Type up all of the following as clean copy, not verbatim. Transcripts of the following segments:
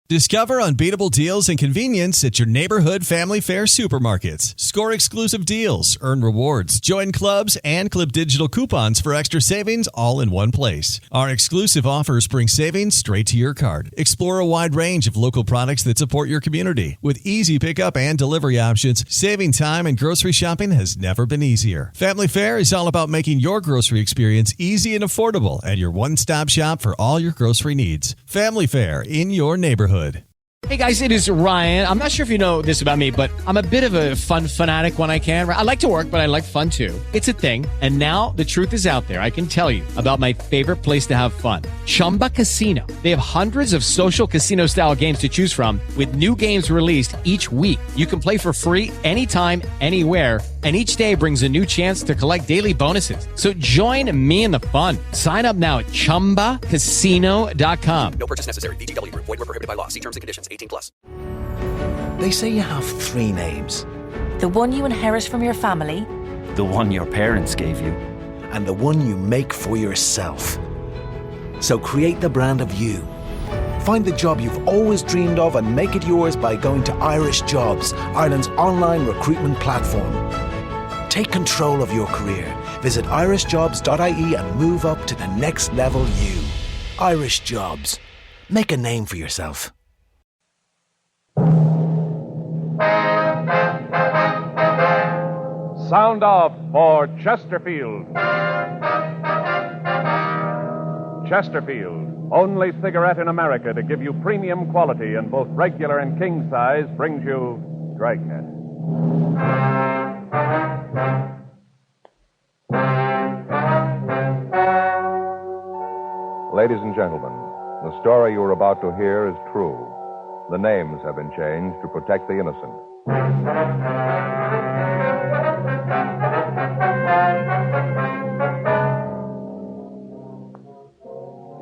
Discover unbeatable deals and convenience at your neighborhood Family Fare supermarkets. Score exclusive deals, earn rewards, join clubs, and clip digital coupons for extra savings all in one place. Our exclusive offers bring savings straight to your card. Explore a wide range of local products that support your community. With easy pickup and delivery options, saving time and grocery shopping has never been easier. Family Fare is all about making your grocery experience easy and affordable and your one-stop shop for all your grocery needs. Family Fare in your neighborhood. Hey guys, it is Ryan. I'm not sure if you know this about me, but I'm a bit of a fun fanatic when I can. I like to work, but I like fun too. It's a thing. And now the truth is out there. I can tell you about my favorite place to have fun. Chumba Casino. They have hundreds of social casino style games to choose from with new games released each week. You can play for free anytime, anywhere. And each day brings a new chance to collect daily bonuses. So join me in the fun. Sign up now at ChumbaCasino.com. No purchase necessary. VGW. Void where prohibited by law. See terms and conditions. 18+. They say you have three names. The one you inherit from your family. The one your parents gave you. And the one you make for yourself. So create the brand of you. Find the job you've always dreamed of and make it yours by going to Irish Jobs, Ireland's online recruitment platform. Take control of your career. Visit irishjobs.ie and move up to the next level you. Irish Jobs. Make a name for yourself. Sound off for Chesterfield. Chesterfield, only cigarette in America to give you premium quality in both regular and king size, brings you Dragnet. Ladies and gentlemen, the story you are about to hear is true. The names have been changed to protect the innocent.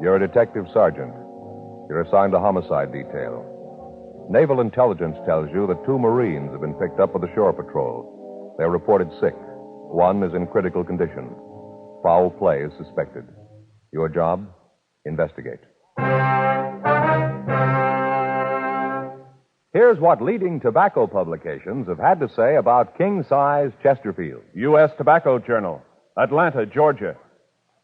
You're a detective sergeant. You're assigned to homicide detail. Naval intelligence tells you that 2 Marines have been picked up by the shore patrol. They're reported sick. One is in critical condition. Foul play is suspected. Your job? Investigate. Here's what leading tobacco publications have had to say about king-size Chesterfield. U.S. Tobacco Journal, Atlanta, Georgia.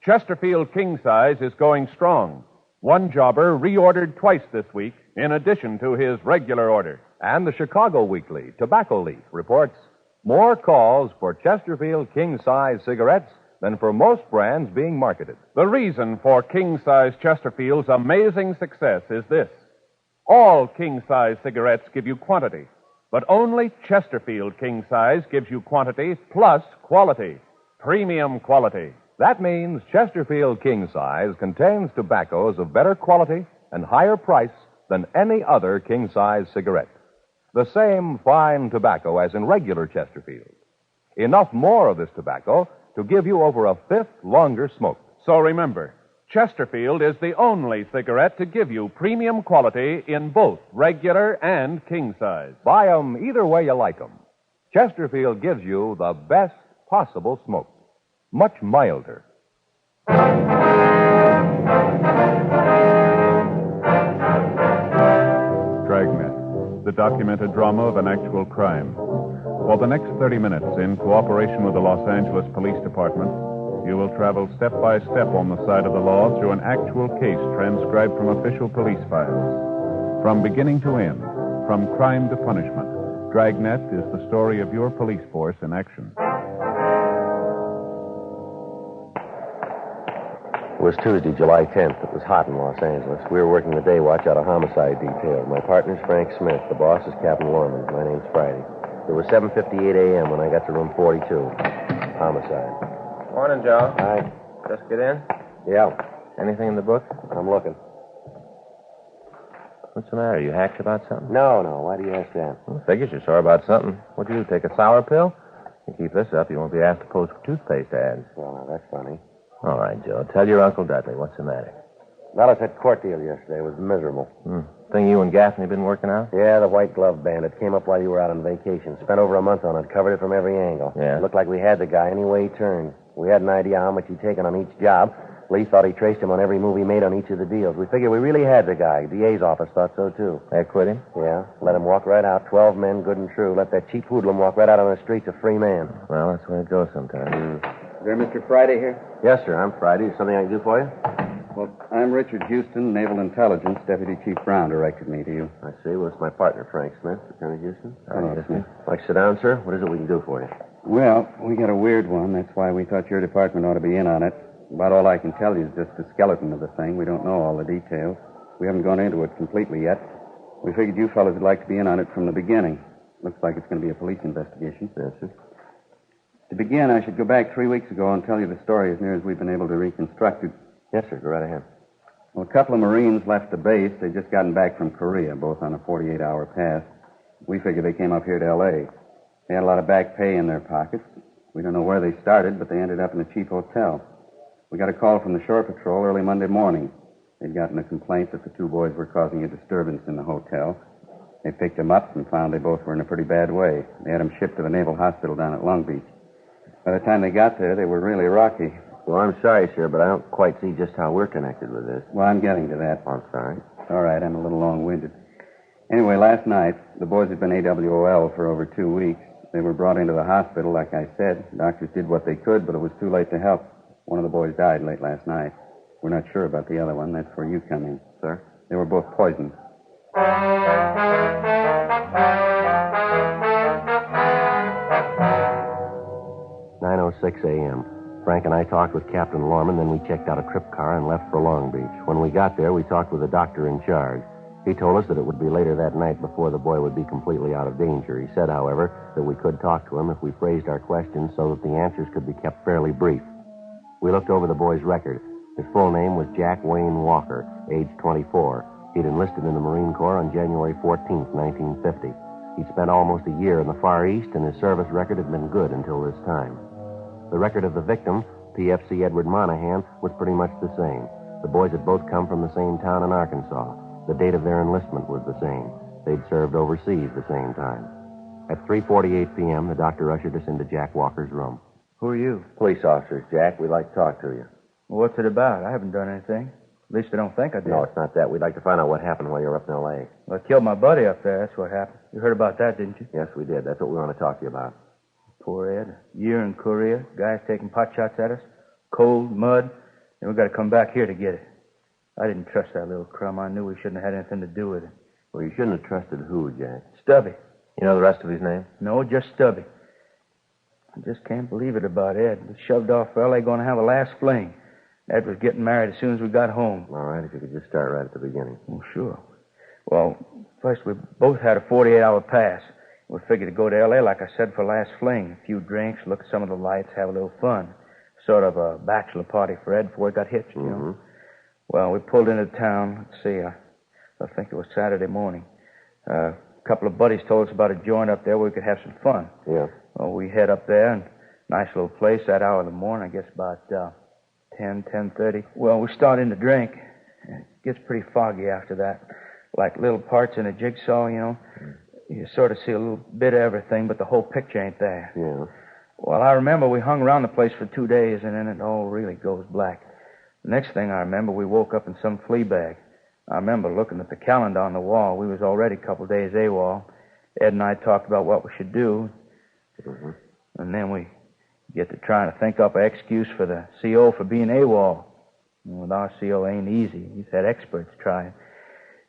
Chesterfield King Size is going strong. One jobber reordered twice this week in addition to his regular order. And the Chicago Weekly, Tobacco Leaf, reports more calls for Chesterfield king-size cigarettes than for most brands being marketed. The reason for king-size Chesterfield's amazing success is this. All king-size cigarettes give you quantity, but only Chesterfield King Size gives you quantity plus quality, premium quality. That means Chesterfield King Size contains tobaccos of better quality and higher price than any other king-size cigarette. The same fine tobacco as in regular Chesterfield. Enough more of this tobacco to give you over a fifth longer smoke. So remember, Chesterfield is the only cigarette to give you premium quality in both regular and king size. Buy 'em either way you like 'em. Chesterfield gives you the best possible smoke. Much milder. Dragnet, the documented drama of an actual crime. For the next 30 minutes, in cooperation with the Los Angeles Police Department, you will travel step by step on the side of the law through an actual case transcribed from official police files. From beginning to end, from crime to punishment, Dragnet is the story of your police force in action. It was Tuesday, July 10th. It was hot in Los Angeles. We were working the day watch out of homicide detail. My partner's Frank Smith. The boss is Captain Lorman. My name's Friday. It was 7:58 a.m. when I got to room 42. Homicide. Morning, Joe. Hi. Just get in? Yeah. Anything in the book? I'm looking. What's the matter? You hacked about something? No. Why do you ask that? Well, figures you're sore about something. What'd you do, take a sour pill? You keep this up, you won't be asked to post toothpaste ads. Well, now, that's funny. All right, Joe. Tell your Uncle Dudley. What's the matter? Well, it's that court deal yesterday. It was miserable. Thing you and Gaffney been working out? Yeah, the white glove bandit came up while you were out on vacation. Spent over a month on it. Covered it from every angle. Yeah? Looked like we had the guy any way he turned. We had an idea how much he'd taken on each job. Lee thought he traced him on every move he made on each of the deals. We figured we really had the guy. DA's office thought so, too. They quit him? Yeah. Let him walk right out. 12 men, good and true. Let that cheap hoodlum walk right out on the streets a free man. Well, that's the way it goes sometimes. Is there Mr. Friday here? Yes, sir. I'm Friday. Is something I can do for you? Well, I'm Richard Houston, Naval Intelligence. Deputy Chief Brown directed me to you. I see. Well, it's my partner, Frank Smith, Lieutenant Houston. Hello, Smith. Like to sit down, sir? What is it we can do for you? Well, we got a weird one. That's why we thought your department ought to be in on it. About all I can tell you is just the skeleton of the thing. We don't know all the details. We haven't gone into it completely yet. We figured you fellas would like to be in on it from the beginning. Looks like it's going to be a police investigation. Yes, sir. To begin, I should go back 3 weeks ago and tell you the story as near as we've been able to reconstruct it. Yes, sir. Go right ahead. Well, a couple of Marines left the base. They'd just gotten back from Korea, both on a 48-hour pass. We figured they came up here to L.A. They had a lot of back pay in their pockets. We don't know where they started, but they ended up in a cheap hotel. We got a call from the shore patrol early Monday morning. They'd gotten a complaint that the two boys were causing a disturbance in the hotel. They picked them up and found they both were in a pretty bad way. They had them shipped to the Naval Hospital down at Long Beach. By the time they got there, they were really rocky. Well, I'm sorry, sir, but I don't quite see just how we're connected with this. Well, I'm getting to that. I'm sorry. All right, I'm a little long-winded. Anyway, last night, the boys had been AWOL for over 2 weeks. They were brought into the hospital, like I said. Doctors did what they could, but it was too late to help. One of the boys died late last night. We're not sure about the other one. That's where you come in. Sir? They were both poisoned. 9:06 a.m. Frank and I talked with Captain Lorman, then we checked out a trip car and left for Long Beach. When we got there, we talked with the doctor in charge. He told us that it would be later that night before the boy would be completely out of danger. He said, however, that we could talk to him if we phrased our questions so that the answers could be kept fairly brief. We looked over the boy's record. His full name was Jack Wayne Walker, age 24. He'd enlisted in the Marine Corps on January 14th, 1950. He'd spent almost a year in the Far East, and his service record had been good until this time. The record of the victim, PFC Edward Monahan, was pretty much the same. The boys had both come from the same town in Arkansas. The date of their enlistment was the same. They'd served overseas the same time. At 3:48 p.m., the doctor ushered us into Jack Walker's room. Who are you? Police officers, Jack. We'd like to talk to you. Well, what's it about? I haven't done anything. At least I don't think I did. No, it's not that. We'd like to find out what happened while you were up in L.A. Well, I killed my buddy up there. That's what happened. You heard about that, didn't you? Yes, we did. That's what we want to talk to you about. Poor Ed. A year in Korea. Guys taking pot shots at us. Cold, mud. Then we got to come back here to get it. I didn't trust that little crumb. I knew we shouldn't have had anything to do with it. Well, you shouldn't have trusted who, Jack? Stubby. You know the rest of his name? No, just Stubby. I just can't believe it about Ed. We shoved off for L.A. going to have a last fling. Ed was getting married as soon as we got home. All right, if you could just start right at the beginning. Oh, sure. Well, first we both had a 48-hour pass. We figured to go to L.A., like I said, for last fling. A few drinks, look at some of the lights, have a little fun. Sort of a bachelor party for Ed before he got hitched, you know. Well, we pulled into town. Let's see, I think it was Saturday morning. A couple of buddies told us about a joint up there where we could have some fun. Yeah. Well, we head up there, and nice little place that hour of the morning, I guess about 10:30. Well, we start in to drink. It gets pretty foggy after that. Like little parts in a jigsaw, you know. You sort of see a little bit of everything, but the whole picture ain't there. Yeah. Well, I remember we hung around the place for 2 days, and then it all really goes black. The next thing I remember, we woke up in some flea bag. I remember looking at the calendar on the wall. We was already a couple days AWOL. Ed and I talked about what we should do. And then we get to trying to think up an excuse for the CO for being AWOL. With our CO ain't easy. He's had experts try.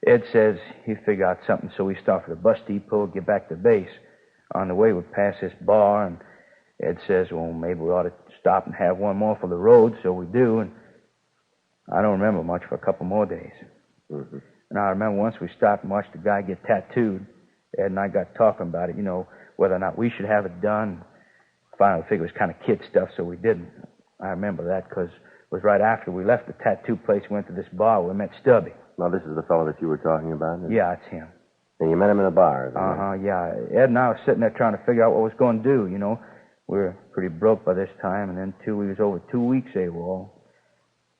Ed says he'd figure out something, so we start for the bus depot, get back to base. On the way, we pass this bar, and Ed says, well, maybe we ought to stop and have one more for the road, so we do, and I don't remember much for a couple more days. And I remember once we stopped and watched a guy get tattooed. Ed and I got talking about it, you know, whether or not we should have it done. Finally, we figured it was kind of kid stuff, so we didn't. I remember that because it was right after we left the tattoo place, we went to this bar where we met Stubby. Now, this is the fellow that you were talking about? Yeah, it's him. And you met him in a bar, isn't it? Yeah. Ed and I were sitting there trying to figure out what we was going to do, you know. We were pretty broke by this time, and then, too, we was over 2 weeks AWOL.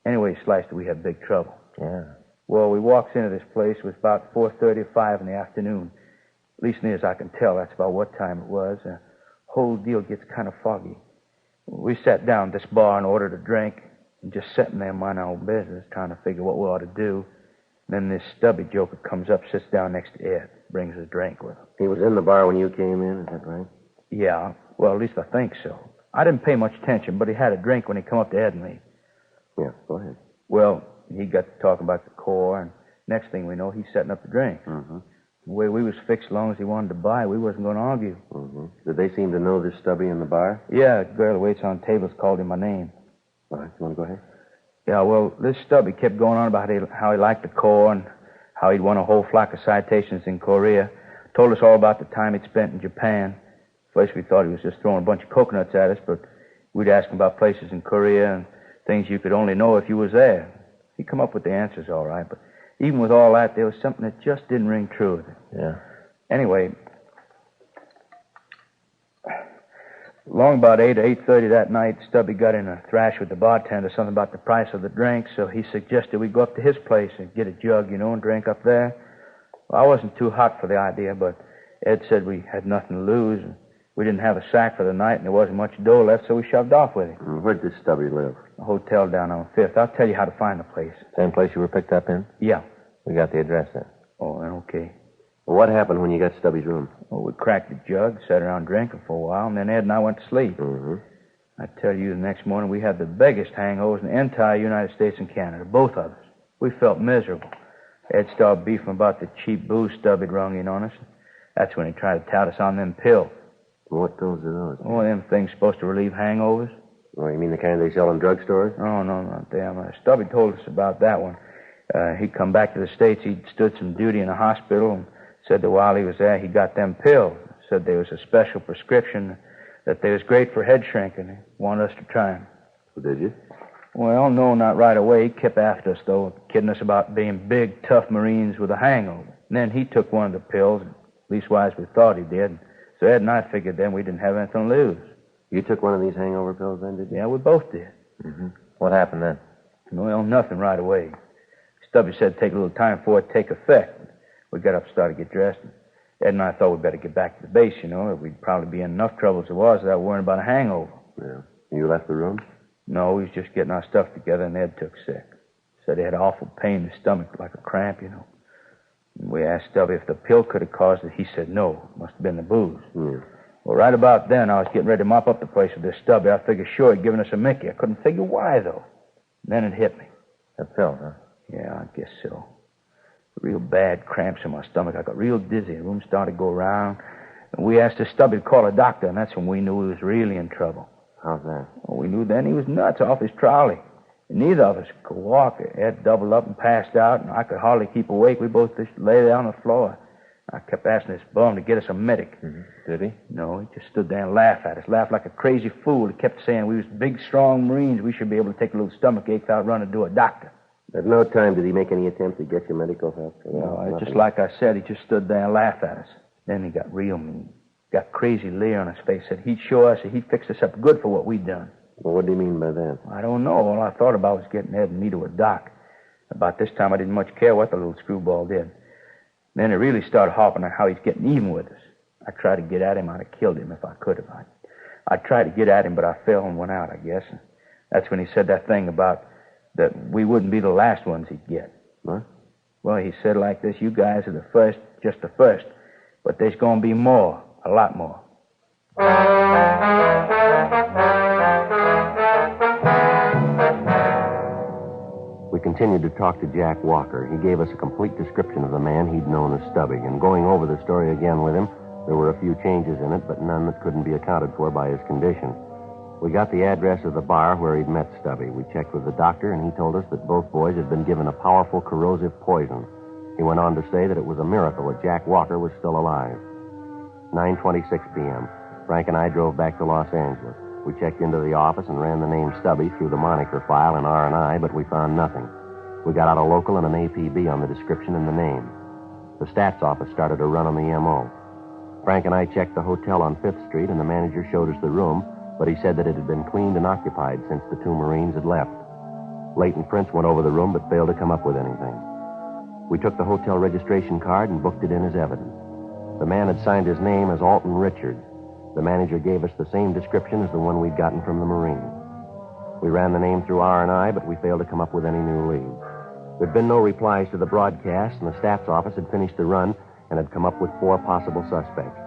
Anyway, sliced it, we had big trouble. Yeah. Well, we walked into this place. It was about 4:30 or 5 in the afternoon. At least near as I can tell, that's about what time it was. The whole deal gets kind of foggy. We sat down at this bar and ordered a drink. and just sitting there minding our own business, trying to figure what we ought to do. Then this stubby joker comes up, sits down next to Ed, brings a drink with him. He was in the bar when you came in, is that right? Yeah, well, at least I think so. I didn't pay much attention, but he had a drink when he come up to Ed and me. Yeah, go ahead. Well, he got to talking about the Corps, and next thing we know, he's setting up the drink. Mm-hmm. The way we was fixed, as long as he wanted to buy, we wasn't going to argue. Mm-hmm. Did they seem to know this stubby in the bar? Yeah, the girl who waits on tables called him my name. All right, you want to go ahead? Yeah, well, this stubby kept going on about how he liked the Corps and how he'd won a whole flock of citations in Korea. Told us all about the time he'd spent in Japan. First we thought he was just throwing a bunch of coconuts at us, but we'd ask him about places in Korea and things you could only know if you was there. He'd come up with the answers all right, but even with all that, there was something that just didn't ring true with it. Yeah. Anyway, along about 8 or 8:30 that night, Stubby got in a thrash with the bartender, something about the price of the drink, so he suggested we go up to his place and get a jug, and drink up there. Well, I wasn't too hot for the idea, but Ed said we had nothing to lose, and we didn't have a sack for the night, and there wasn't much dough left, so we shoved off with him. Where'd this stubby live? A hotel down on 5th. I'll tell you how to find the place. Same place you were picked up in? Yeah. We got the address then. Oh, okay. Well, what happened when you got Stubby's room? Well, we cracked the jug, sat around drinking for a while, and then Ed and I went to sleep. Mm-hmm. I tell you, the next morning we had the biggest hangovers in the entire United States and Canada, both of us. We felt miserable. Ed started beefing about the cheap booze Stubby'd rung in on us. That's when he tried to tout us on them pills. What pills are those? Oh, them things supposed to relieve hangovers. Oh, you mean the kind they sell in drugstores? Oh, no, not them. Stubby told us about that one. He'd come back to the States. He'd stood some duty in a hospital and said that while he was there, he got them pills. Said there was a special prescription, that they was great for head shrinking. He wanted us to try them. Did you? Well, no, not right away. He kept after us, though, kidding us about being big, tough Marines with a hangover. And then he took one of the pills, at leastwise we thought he did. So Ed and I figured then we didn't have anything to lose. You took one of these hangover pills then, did you? Yeah, we both did. Mm-hmm. What happened then? Well, nothing right away. Stubby said it'd take a little time for it to take effect. We got up and started to get dressed. Ed and I thought we'd better get back to the base, We'd probably be in enough trouble as it was without worrying about a hangover. Yeah. You left the room? No, we was just getting our stuff together, and Ed took sick. Said he had awful pain in his stomach, like a cramp, And we asked Stubby if the pill could have caused it. He said no. It must have been the booze. Yeah. Well, right about then, I was getting ready to mop up the place with this Stubby. I figured sure he'd given us a Mickey. I couldn't figure why, though. Then it hit me. That pill, huh? Yeah, I guess so. Real bad cramps in my stomach. I got real dizzy. The room started to go round. And we asked the Stubby to call a doctor, and that's when we knew he was really in trouble. How's that? Well, we knew then he was nuts off his trolley. And neither of us could walk. Ed doubled up and passed out, and I could hardly keep awake. We both just lay there on the floor. I kept asking this bum to get us a medic. Mm-hmm. Did he? No, he just stood there and laughed at us. Laughed like a crazy fool. He kept saying we was big, strong Marines. We should be able to take a little stomach ache without running to a doctor. At no time did he make any attempt to get you medical help? No, just like I said, he just stood there and laughed at us. Then he got real mean. Got crazy leer on his face. Said he'd show us, he'd fix us up good for what we'd done. Well, what do you mean by that? I don't know. All I thought about was getting Ed and me to a doc. About this time, I didn't much care what the little screwball did. Then it really started harping on how he's getting even with us. I tried to get at him. I'd have killed him if I could have. I tried to get at him, but I fell and went out, I guess. And that's when he said that thing about that we wouldn't be the last ones he'd get. What? Well, he said like this, you guys are the first, just the first. But there's going to be more, a lot more. We continued to talk to Jack Walker. He gave us a complete description of the man he'd known as Stubby. And going over the story again with him, there were a few changes in it, but none that couldn't be accounted for by his condition. We got the address of the bar where he'd met Stubby. We checked with the doctor, and he told us that both boys had been given a powerful corrosive poison. He went on to say that it was a miracle that Jack Walker was still alive. 9:26 p.m. Frank and I drove back to Los Angeles. We checked into the office and ran the name Stubby through the moniker file in R&I, but we found nothing. We got out a local and an APB on the description and the name. The stats office started to run on the M.O. Frank and I checked the hotel on 5th Street, and the manager showed us the room, but he said that it had been cleaned and occupied since the two Marines had left. Leighton Prince went over the room but failed to come up with anything. We took the hotel registration card and booked it in as evidence. The man had signed his name as Alton Richards. The manager gave us the same description as the one we'd gotten from the Marine. We ran the name through R&I, but we failed to come up with any new leads. There'd been no replies to the broadcast, and the staff's office had finished the run and had come up with 4 possible suspects.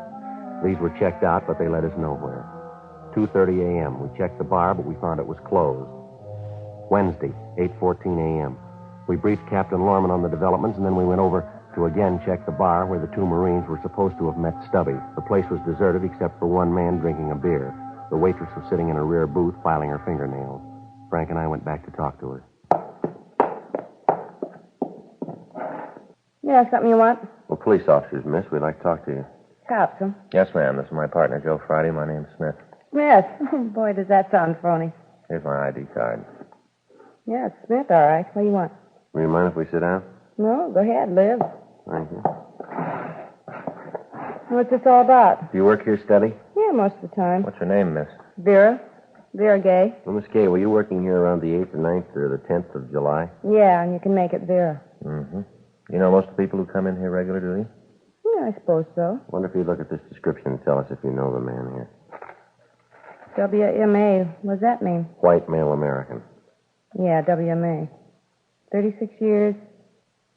These were checked out, but they led us nowhere. 2:30 a.m. We checked the bar, but we found it was closed. Wednesday, 8:14 a.m. We briefed Captain Lorman on the developments, and then we went over to again check the bar where the 2 Marines were supposed to have met Stubby. The place was deserted except for one man drinking a beer. The waitress was sitting in a rear booth filing her fingernails. Frank and I went back to talk to her. Yeah, something you want? Well, police officers, miss. We'd like to talk to you. Cops, huh? Yes, ma'am. This is my partner, Joe Friday. My name's Smith. Yes. Boy, does that sound phony. Here's my ID card. Yeah, it's Smith, all right. What do you want? Will you mind if we sit down? No, go ahead, live. Thank you. What's this all about? Do you work here steady? Yeah, most of the time. What's your name, miss? Vera. Vera Gay. Well, Miss Kay, were you working here around the 8th or 9th or the 10th of July? Yeah, and you can make it Vera. Mm-hmm. You know most of the people who come in here regular, do you? Yeah, I suppose so. Wonder if you'd look at this description and tell us if you know the man here. WMA. What's that mean? White male American. Yeah, WMA. 36 years,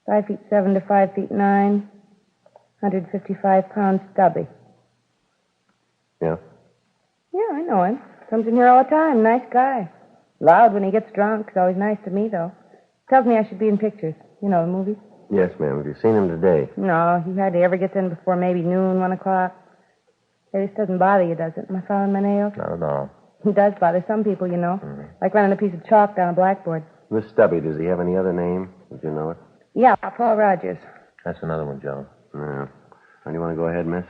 5'7" to 5'9", 155 pounds stubby. Yeah? Yeah, I know him. Comes in here all the time. Nice guy. Loud when he gets drunk. He's always nice to me, though. Tells me I should be in pictures. You know, the movies. Yes, ma'am. Have you seen him today? No, he hardly ever gets in before maybe noon, 1 o'clock. It just doesn't bother you, does it? Am I following my nails? Not at all. He does bother some people, you know. Mm-hmm. Like running a piece of chalk down a blackboard. Miss Stubby, does he have any other name? Would you know it? Yeah, Paul Rogers. That's another one, Joe. No. Do you want to go ahead, miss?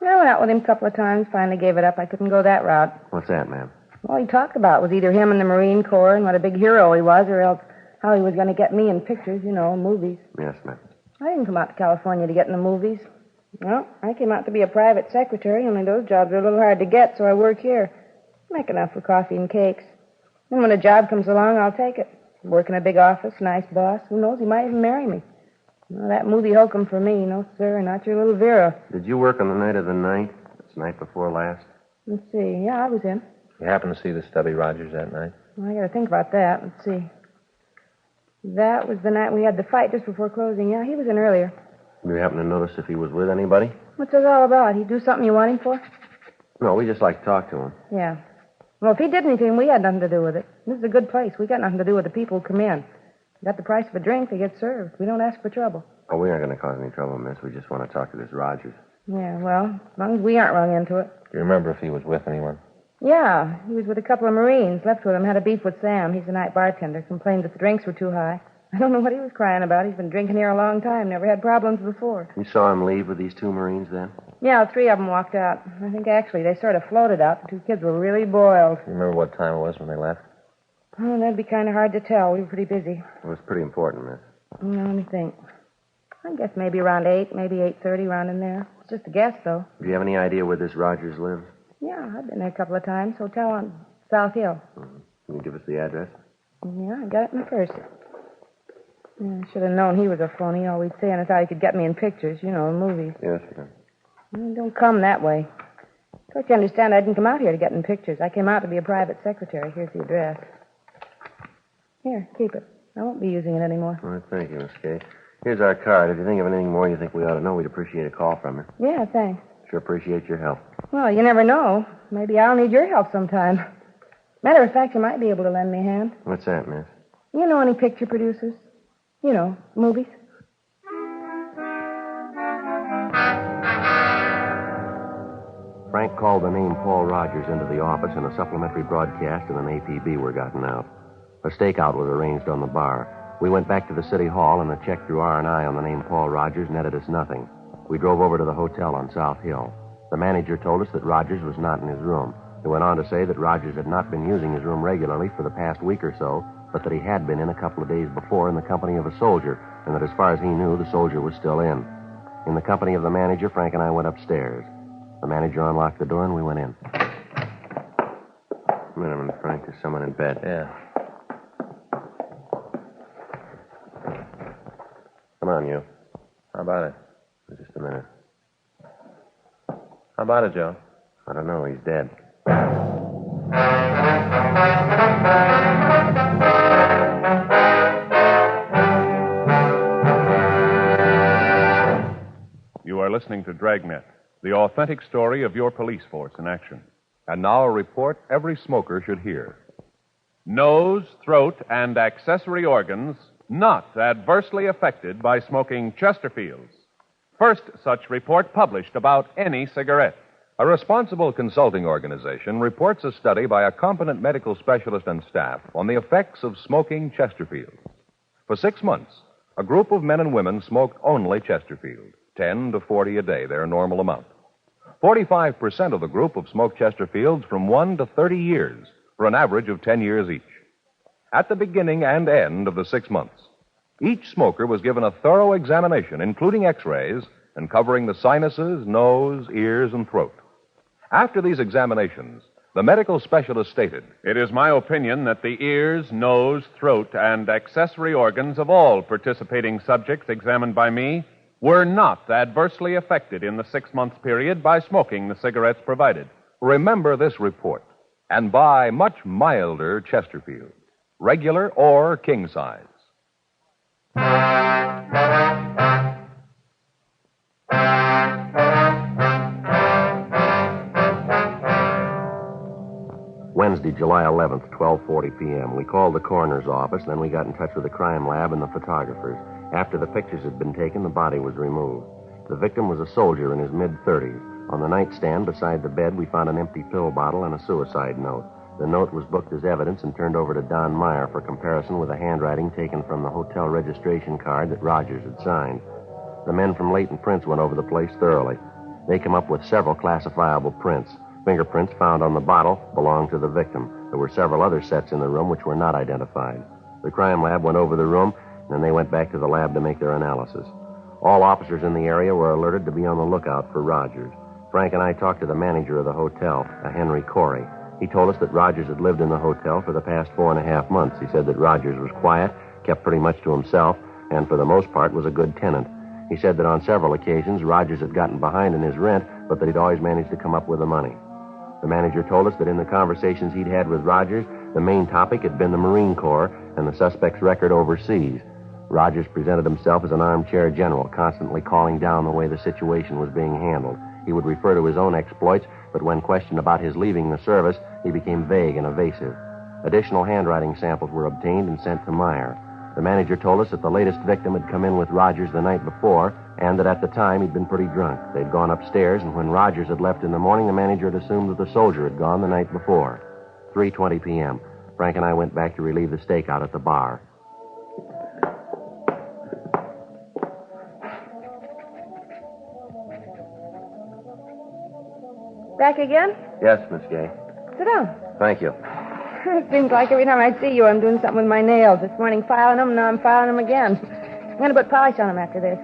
I went out with him a couple of times, finally gave it up. I couldn't go that route. What's that, ma'am? All he talked about was either him in the Marine Corps and what a big hero he was, or else how he was going to get me in pictures, you know, movies. Yes, ma'am. I didn't come out to California to get in the movies. Well, I came out to be a private secretary, only those jobs are a little hard to get, so I work here. Make enough for coffee and cakes. And when a job comes along, I'll take it. Work in a big office, nice boss. Who knows, he might even marry me. Well, that movie hokum for me, no, sir, not your little Vera. Did you work on the night of the 9th? It's the night before last? Let's see. Yeah, I was in. You happened to see the Stubby Rogers that night? Well, I got to think about that. Let's see. That was the night we had the fight just before closing. Yeah, he was in earlier. Do you happen to notice if he was with anybody? What's this all about? He do something you want him for? No, we just like to talk to him. Yeah. Well, if he did anything, we had nothing to do with it. This is a good place. We got nothing to do with the people who come in. Got the price of a drink, they get served. We don't ask for trouble. Oh, we aren't going to cause any trouble, miss. We just want to talk to this Rogers. Yeah, well, as long as we aren't rung into it. Do you remember if he was with anyone? Yeah, he was with a couple of Marines. Left with him, had a beef with Sam. He's the night bartender. Complained that the drinks were too high. I don't know what he was crying about. He's been drinking here a long time. Never had problems before. You saw him leave with these 2 Marines then? Yeah, 3 of them walked out. I think, actually, they sort of floated out. The 2 kids were really boiled. You remember what time it was when they left? Oh, that'd be kind of hard to tell. We were pretty busy. It was pretty important, miss. Let me think. I guess maybe around 8, maybe 8:30, around in there. It's just a guess, though. Do you have any idea where this Rogers lives? Yeah, I've been there a couple of times. Hotel on South Hill. Mm-hmm. Can you give us the address? Yeah, I got it in the purse. Yeah, I should have known he was a phony. All he'd say, and I thought he could get me in pictures, you know, in movies. Yes, ma'am. Well, don't come that way. Don't you understand? I didn't come out here to get in pictures. I came out to be a private secretary. Here's the address. Here, keep it. I won't be using it anymore. All right, thank you, Miss Kay. Here's our card. If you think of anything more you think we ought to know, we'd appreciate a call from you. Yeah, thanks. Sure appreciate your help. Well, you never know. Maybe I'll need your help sometime. Matter of fact, you might be able to lend me a hand. What's that, miss? You know any picture producers? You know, movies? Frank called the name Paul Rogers into the office, and a supplementary broadcast and an APB were gotten out. A stakeout was arranged on the bar. We went back to the city hall, and a check through R&I on the name Paul Rogers netted us nothing. We drove over to the hotel on South Hill. The manager told us that Rogers was not in his room. He went on to say that Rogers had not been using his room regularly for the past week or so, but that he had been in a couple of days before in the company of a soldier, and that as far as he knew, the soldier was still in. In the company of the manager, Frank and I went upstairs. The manager unlocked the door, and we went in. Wait a minute, Frank. There's someone in bed. Yeah. Come on, you. How about it? Just a minute. How about it, Joe? I don't know. He's dead. You are listening to Dragnet, the authentic story of your police force in action. And now a report every smoker should hear. Nose, throat, and accessory organs not adversely affected by smoking Chesterfields. First such report published about any cigarette. A responsible consulting organization reports a study by a competent medical specialist and staff on the effects of smoking Chesterfield. For 6 months, a group of men and women smoked only Chesterfield, 10 to 40 a day, their normal amount. 45% of the group have smoked Chesterfields from 1 to 30 years, for an average of 10 years each. At the beginning and end of the 6 months, each smoker was given a thorough examination, including x-rays, and covering the sinuses, nose, ears, and throat. After these examinations, the medical specialist stated, "It is my opinion that the ears, nose, throat, and accessory organs of all participating subjects examined by me were not adversely affected in the 6-month period by smoking the cigarettes provided." Remember this report and buy much milder Chesterfield, regular or king size. Wednesday, July 11th, 12:40 p.m. We called the coroner's office, then we got in touch with the crime lab and the photographers. After the pictures had been taken, the body was removed. The victim was a soldier in his mid-30s. On the nightstand beside the bed, we found an empty pill bottle and a suicide note. The note was booked as evidence and turned over to Don Meyer for comparison with the handwriting taken from the hotel registration card that Rogers had signed. The men from Leighton Prince went over the place thoroughly. They came up with several classifiable prints. Fingerprints found on the bottle belonged to the victim. There were several other sets in the room which were not identified. The crime lab went over the room, and then they went back to the lab to make their analysis. All officers in the area were alerted to be on the lookout for Rogers. Frank and I talked to the manager of the hotel, a Henry Corey. He told us that Rogers had lived in the hotel for the past 4.5 months. He said that Rogers was quiet, kept pretty much to himself, and for the most part was a good tenant. He said that on several occasions Rogers had gotten behind in his rent, but that he'd always managed to come up with the money. The manager told us that in the conversations he'd had with Rogers, the main topic had been the Marine Corps and the suspect's record overseas. Rogers presented himself as an armchair general, constantly calling down the way the situation was being handled. He would refer to his own exploits, but when questioned about his leaving the service, he became vague and evasive. Additional handwriting samples were obtained and sent to Meyer. The manager told us that the latest victim had come in with Rogers the night before, and that at the time he'd been pretty drunk. They'd gone upstairs, and when Rogers had left in the morning, the manager had assumed that the soldier had gone the night before. 3:20 p.m. Frank and I went back to relieve the stakeout at the bar. Back again? Yes, Miss Gay. Sit down. Thank you. It seems like every time I see you, I'm doing something with my nails. This morning filing them, now I'm filing them again. I'm going to put polish on them after this.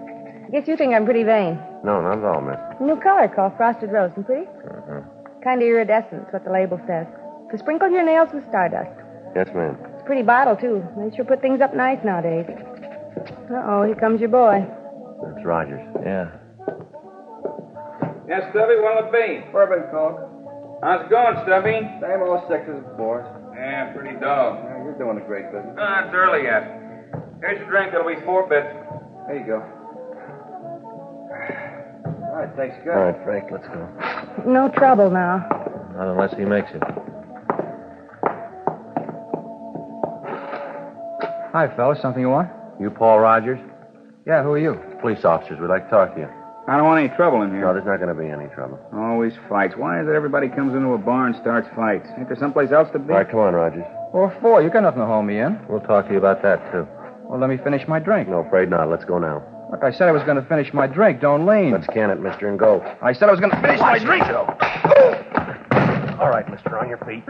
I guess you think I'm pretty vain. No, not at all, miss. A new color called Frosted Rose. And pretty? Mm-hmm. Kind of iridescent, what the label says. To sprinkle your nails with stardust. Yes, ma'am. It's a pretty bottle, too. They sure put things up nice nowadays. Uh-oh, here comes your boy. That's Rogers. Yeah. Yes, Stubby, what'll it be? Bourbon Coke. How's it going, Stubby? Same old six as before. Yeah, pretty dull. Yeah, you're doing a great business. It's early yet. Here's your drink. It'll be 4 bits. There you go. All right, thanks, good. All right, Frank, let's go. No trouble now. Not unless he makes it. Hi, fellas. Something you want? You Paul Rogers? Yeah, who are you? Police officers. We'd like to talk to you. I don't want any trouble in here. No, there's not going to be any trouble. Always fights. Why is it everybody comes into a bar and starts fights? Ain't there someplace else to be? All right, come on, Rogers. What for? You got nothing to hold me in. We'll talk to you about that, too. Well, let me finish my drink. No, afraid not. Let's go now. Look, I said I was going to finish my drink. Don't lean. Let's can it, mister, and go. I said I was going to finish my drink. All right, mister, on your feet.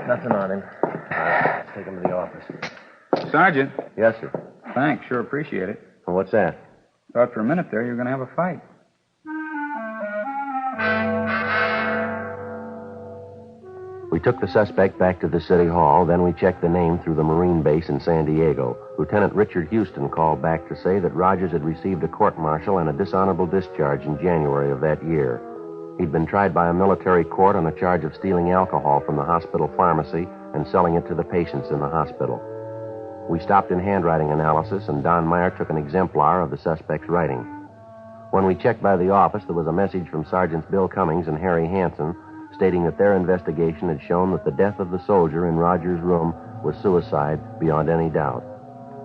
Nothing on him. Let's take him to the office. Sergeant. Yes, sir. Thanks. Sure appreciate it. Well, what's that? Thought for a minute there you were going to have a fight. We took the suspect back to the city hall, then we checked the name through the Marine base in San Diego. Lieutenant Richard Houston called back to say that Rogers had received a court-martial and a dishonorable discharge in January of that year. He'd been tried by a military court on a charge of stealing alcohol from the hospital pharmacy and selling it to the patients in the hospital. We stopped in handwriting analysis, and Don Meyer took an exemplar of the suspect's writing. When we checked by the office, there was a message from Sergeants Bill Cummings and Harry Hansen stating that their investigation had shown that the death of the soldier in Rogers' room was suicide beyond any doubt.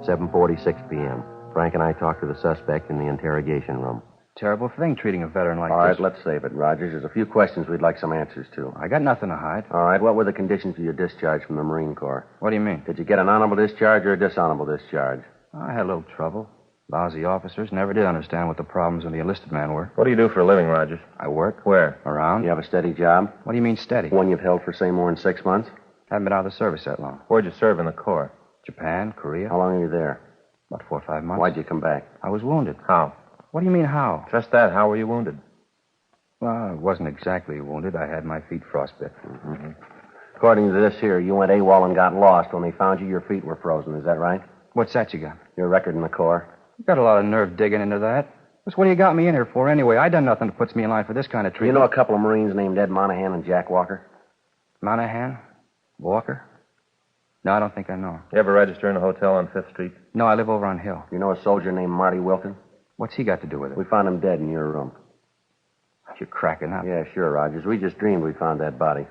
7:46 p.m. Frank and I talked to the suspect in the interrogation room. Terrible thing, treating a veteran like All this. right, let's save it, Rogers. There's a few questions we'd like some answers to. I got nothing to hide. All right, what were the conditions of your discharge from the Marine Corps? What do you mean? Did you get an honorable discharge or a dishonorable discharge? I had a little trouble. Lousy officers never did understand what the problems of the enlisted man were. What do you do for a living, Rogers? I work. Where? Around. You have a steady job? What do you mean steady? One you've held for, say, more than 6 months? Haven't been out of the service that long. Where'd you serve in the Corps? Japan, Korea. How long are you there? About 4 or 5 months. Why'd you come back? I was wounded. How? What do you mean, how? Just that. How were you wounded? Well, I wasn't exactly wounded. I had my feet frostbit. Mm-hmm. According to this here, you went AWOL and got lost. When they found you, your feet were frozen. Is that right? What's that you got? Your record in the Corps. You got a lot of nerve digging into that. Just what do you got me in here for anyway? I done nothing that puts me in line for this kind of treatment. You know a couple of Marines named Ed Monahan and Jack Walker? Monahan? Walker? No, I don't think I know. You ever register in a hotel on 5th Street? No, I live over on Hill. You know a soldier named Marty Wilton? What's he got to do with it? We found him dead in your room. You're cracking up. Yeah, sure, Rogers. We just dreamed we found that body.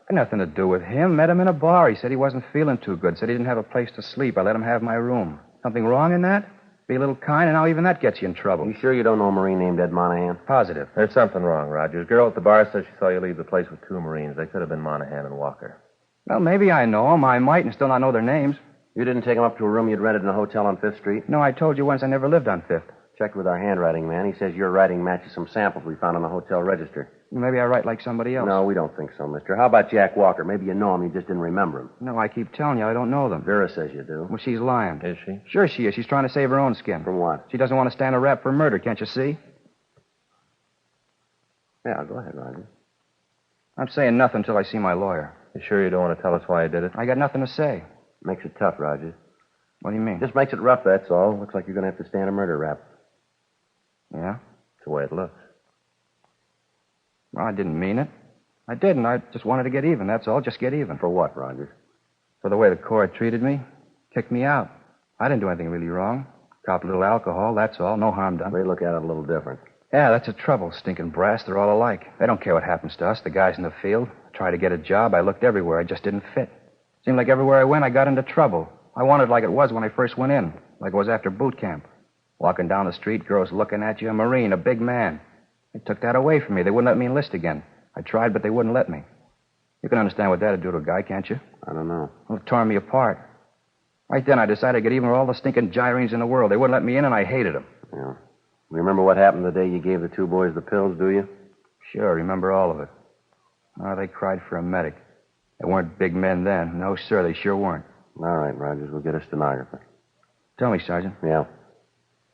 Had nothing to do with him. Met him in a bar. He said he wasn't feeling too good. Said he didn't have a place to sleep. I let him have my room. Something wrong in that? Be a little kind, and now even that gets you in trouble. You sure you don't know a Marine named Ed Monahan? Positive. There's something wrong, Rogers. Girl at the bar says she saw you leave the place with 2 Marines. They could have been Monahan and Walker. Well, maybe I know them. I might and still not know their names. You didn't take them up to a room you'd rented in a hotel on 5th Street? No, I told you once I never lived on 5th. Checked with our handwriting man. He says your writing matches some samples we found on the hotel register. Maybe I write like somebody else. No, we don't think so, mister. How about Jack Walker? Maybe you know him, you just didn't remember him. No, I keep telling you, I don't know them. Vera says you do. Well, she's lying. Is she? Sure she is. She's trying to save her own skin. From what? She doesn't want to stand a rap for murder, can't you see? Yeah, go ahead, Roger. I'm saying nothing until I see my lawyer. You sure you don't want to tell us why you did it? I got nothing to say. Makes it tough, Roger. What do you mean? Just makes it rough, that's all. Looks like you're going to have to stand a murder rap. Yeah? It's the way it looks. Well, I didn't mean it. I didn't. I just wanted to get even, that's all. Just get even. For what, Rogers? For the way the Corps treated me. Kicked me out. I didn't do anything really wrong. Copped a little alcohol, that's all. No harm done. They look at it a little different. Yeah, that's the trouble. Stinking brass, they're all alike. They don't care what happens to us, the guys in the field. I tried to get a job. I looked everywhere. I just didn't fit. Seemed like everywhere I went, I got into trouble. I wanted like it was when I first went in. Like it was after boot camp. Walking down the street, girls looking at you, a Marine, a big man. They took that away from me. They wouldn't let me enlist again. I tried, but they wouldn't let me. You can understand what that'd do to a guy, can't you? I don't know. Well, it tore me apart. Right then, I decided to get even with all the stinking gyrenes in the world. They wouldn't let me in, and I hated them. Yeah. Remember what happened the day you gave the 2 boys the pills, do you? Sure, remember all of it. Oh, they cried for a medic. They weren't big men then. No, sir, they sure weren't. All right, Rogers, we'll get a stenographer. Tell me, Sergeant. Yeah.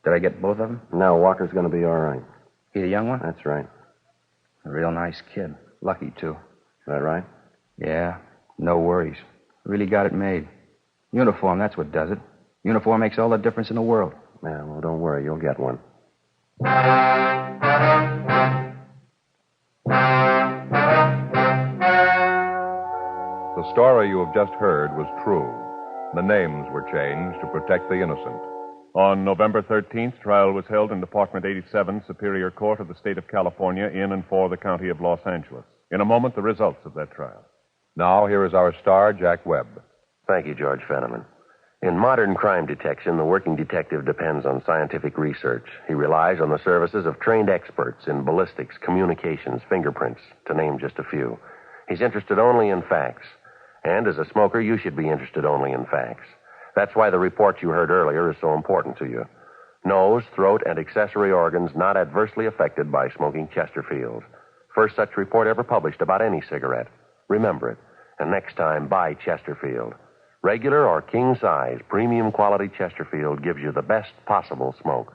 Did I get both of them? No, Walker's going to be all right. He the young one? That's right. A real nice kid. Lucky, too. Is that right? Yeah, no worries. Really got it made. Uniform, that's what does it. Uniform makes all the difference in the world. Yeah, well, don't worry. You'll get one. The story you have just heard was true. The names were changed to protect the innocent. On November 13th, trial was held in Department 87, Superior Court of the State of California, in and for the County of Los Angeles. In a moment, the results of that trial. Now, here is our star, Jack Webb. Thank you, George Fenneman. In modern crime detection, the working detective depends on scientific research. He relies on the services of trained experts in ballistics, communications, fingerprints, to name just a few. He's interested only in facts. And as a smoker, you should be interested only in facts. That's why the report you heard earlier is so important to you. Nose, throat, and accessory organs not adversely affected by smoking Chesterfield. First such report ever published about any cigarette. Remember it. And next time, buy Chesterfield. Regular or king size, premium quality Chesterfield gives you the best possible smoke.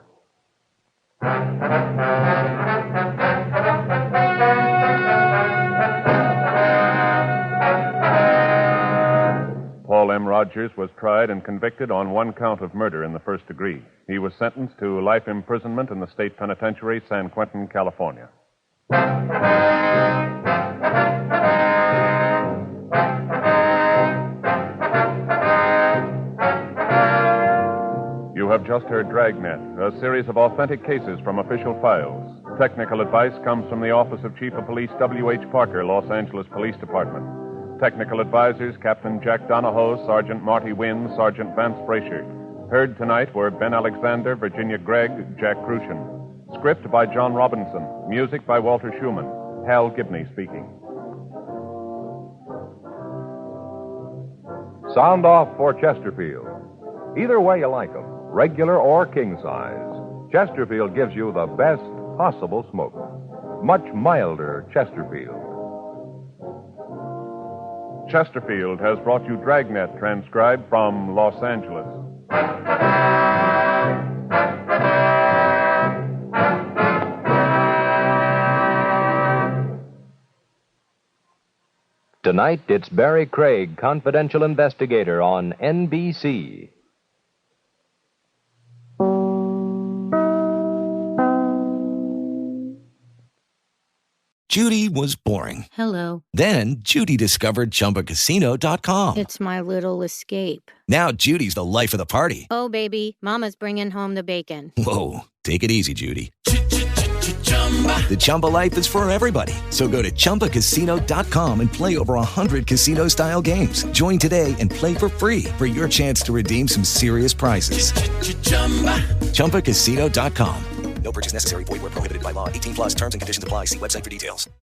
Paul M. Rogers was tried and convicted on 1 count of murder in the first degree. He was sentenced to life imprisonment in the state penitentiary, San Quentin, California. You have just heard Dragnet, a series of authentic cases from official files. Technical advice comes from the Office of Chief of Police W.H. Parker, Los Angeles Police Department. Technical advisors, Captain Jack Donahoe, Sergeant Marty Wynn, Sergeant Vance Brasher. Heard tonight were Ben Alexander, Virginia Gregg, Jack Crucian. Script by John Robinson. Music by Walter Schumann. Hal Gibney speaking. Sound off for Chesterfield. Either way you like them, regular or king size, Chesterfield gives you the best possible smoke. Much milder Chesterfield. Chesterfield has brought you Dragnet, transcribed from Los Angeles. Tonight, it's Barry Craig, confidential investigator on NBC. Judy was boring. Hello. Then Judy discovered ChumbaCasino.com. It's my little escape. Now Judy's the life of the party. Oh, baby, mama's bringing home the bacon. Whoa, take it easy, Judy. The Chumba life is for everybody. So go to ChumbaCasino.com and play over 100 casino-style games. Join today and play for free for your chance to redeem some serious prizes. ChumbaCasino.com. No purchase necessary. Void where prohibited by law. 18+ terms and conditions apply. See website for details.